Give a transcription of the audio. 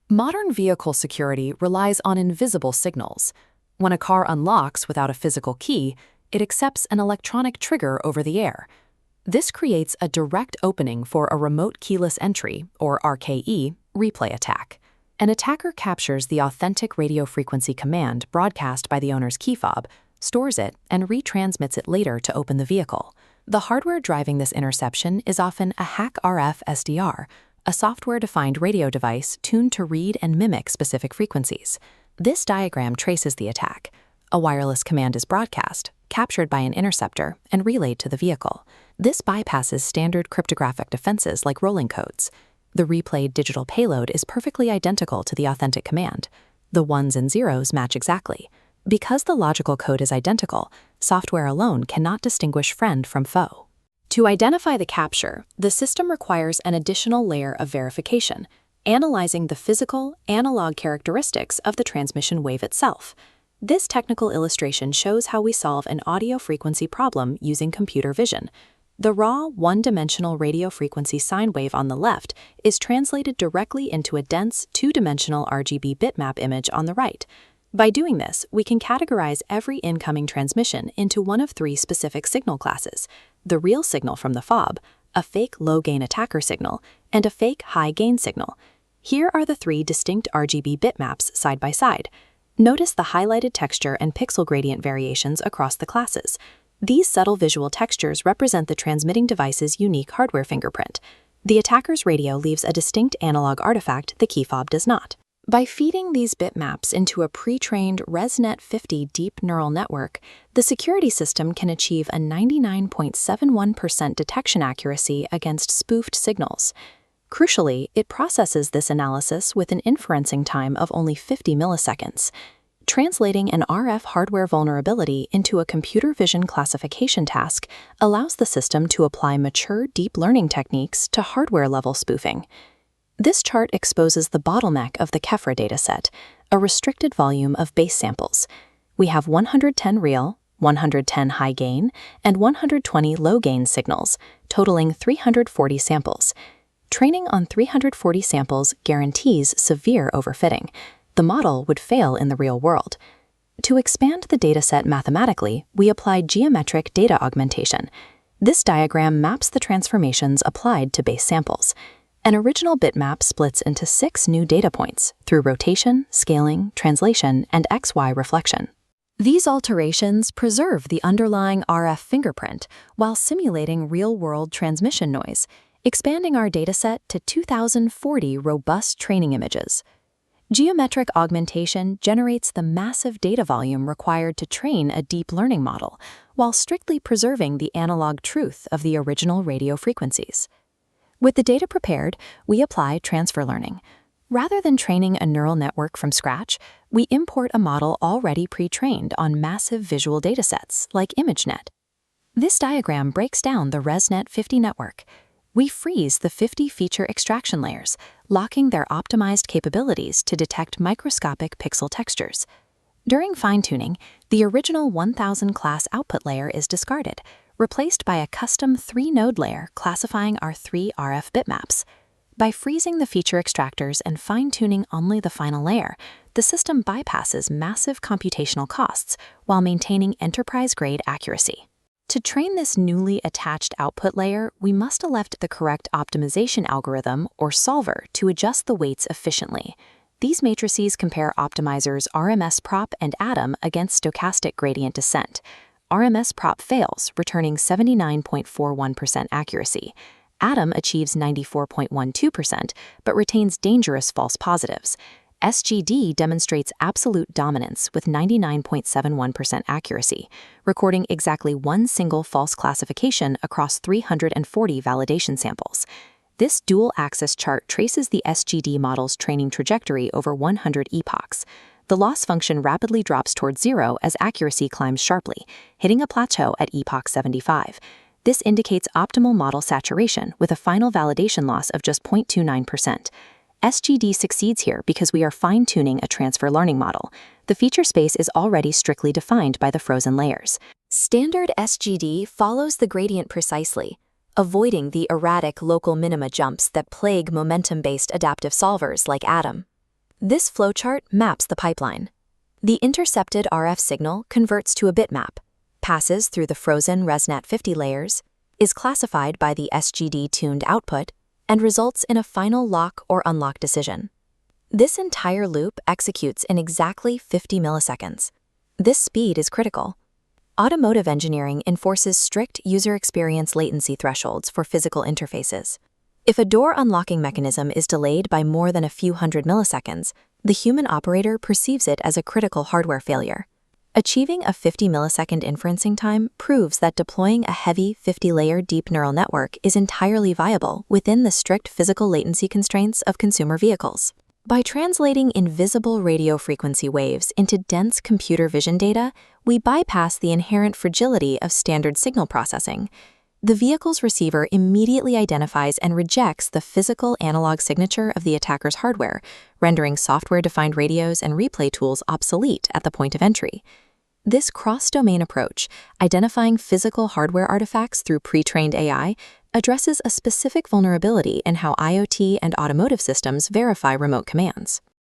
Modern vehicle security relies on invisible signals. When a car unlocks without a physical key, it accepts an electronic trigger over the air. This creates a direct opening for a remote keyless entry, or RKE, replay attack. An attacker captures the authentic radio frequency command broadcast by the owner's key fob, stores it, and retransmits it later to open the vehicle. The hardware driving this interception is often a hack RF SDR, a software-defined radio device tuned to read and mimic specific frequencies. This diagram traces the attack. A wireless command is broadcast, captured by an interceptor, and relayed to the vehicle. This bypasses standard cryptographic defenses like rolling codes. The replayed digital payload is perfectly identical to the authentic command. The ones and zeros match exactly. Because the logical code is identical, software alone cannot distinguish friend from foe. To identify the capture, the system requires an additional layer of verification, analyzing the physical, analog characteristics of the transmission wave itself. This technical illustration shows how we solve an audio frequency problem using computer vision. The raw, one-dimensional radio frequency sine wave on the left is translated directly into a dense, two-dimensional RGB bitmap image on the right. By doing this, we can categorize every incoming transmission into one of three specific signal classes: the real signal from the fob, a fake low-gain attacker signal, and a fake high-gain signal. Here are the three distinct RGB bitmaps side by side. Notice the highlighted texture and pixel gradient variations across the classes. These subtle visual textures represent the transmitting device's unique hardware fingerprint. The attacker's radio leaves a distinct analog artifact the key fob does not. By feeding these bitmaps into a pre-trained ResNet-50 deep neural network, the security system can achieve a 99.71% detection accuracy against spoofed signals. Crucially, it processes this analysis with an inferencing time of only 50 milliseconds. Translating an RF hardware vulnerability into a computer vision classification task allows the system to apply mature deep learning techniques to hardware-level spoofing. This chart exposes the bottleneck of the Kefra dataset, a restricted volume of base samples. We have 110 real, 110 high-gain, and 120 low-gain signals, totaling 340 samples. Training on 340 samples guarantees severe overfitting. The model would fail in the real world. To expand the dataset mathematically, we applied geometric data augmentation. This diagram maps the transformations applied to base samples. An original bitmap splits into 6 new data points through rotation, scaling, translation, and XY reflection. These alterations preserve the underlying RF fingerprint while simulating real-world transmission noise, expanding our dataset to 2,040 robust training images. Geometric augmentation generates the massive data volume required to train a deep learning model, while strictly preserving the analog truth of the original radio frequencies. With the data prepared, we apply transfer learning. Rather than training a neural network from scratch, we import a model already pre-trained on massive visual datasets like ImageNet. This diagram breaks down the ResNet-50 network. We freeze the 50 feature extraction layers, locking their optimized capabilities to detect microscopic pixel textures. During fine-tuning, the original 1000 class output layer is discarded, replaced by a custom 3-node layer classifying our 3 RF bitmaps. By freezing the feature extractors and fine-tuning only the final layer, the system bypasses massive computational costs while maintaining enterprise-grade accuracy. To train this newly attached output layer, we must elect the correct optimization algorithm, or solver, to adjust the weights efficiently. These matrices compare optimizers RMS prop and Atom against stochastic gradient descent. RMS prop fails, returning 79.41% accuracy. Atom achieves 94.12%, but retains dangerous false positives. SGD demonstrates absolute dominance with 99.71% accuracy, recording exactly one single false classification across 340 validation samples. This dual-axis chart traces the SGD model's training trajectory over 100 epochs. The loss function rapidly drops towards 0 as accuracy climbs sharply, hitting a plateau at epoch 75. This indicates optimal model saturation with a final validation loss of just 0.29%. SGD succeeds here because we are fine-tuning a transfer learning model. The feature space is already strictly defined by the frozen layers. Standard SGD follows the gradient precisely, avoiding the erratic local minima jumps that plague momentum-based adaptive solvers like Atom. This flowchart maps the pipeline. The intercepted RF signal converts to a bitmap, passes through the frozen ResNet50 layers, is classified by the SGD-tuned output, and results in a final lock or unlock decision. This entire loop executes in exactly 50 milliseconds. This speed is critical. Automotive engineering enforces strict user experience latency thresholds for physical interfaces. If a door unlocking mechanism is delayed by more than a few hundred milliseconds, the human operator perceives it as a critical hardware failure. Achieving a 50-millisecond inferencing time proves that deploying a heavy 50-layer deep neural network is entirely viable within the strict physical latency constraints of consumer vehicles. By translating invisible radio frequency waves into dense computer vision data, we bypass the inherent fragility of standard signal processing. The vehicle's receiver immediately identifies and rejects the physical analog signature of the attacker's hardware, rendering software-defined radios and replay tools obsolete at the point of entry. This cross-domain approach, identifying physical hardware artifacts through pre-trained AI, addresses a specific vulnerability in how IoT and automotive systems verify remote commands.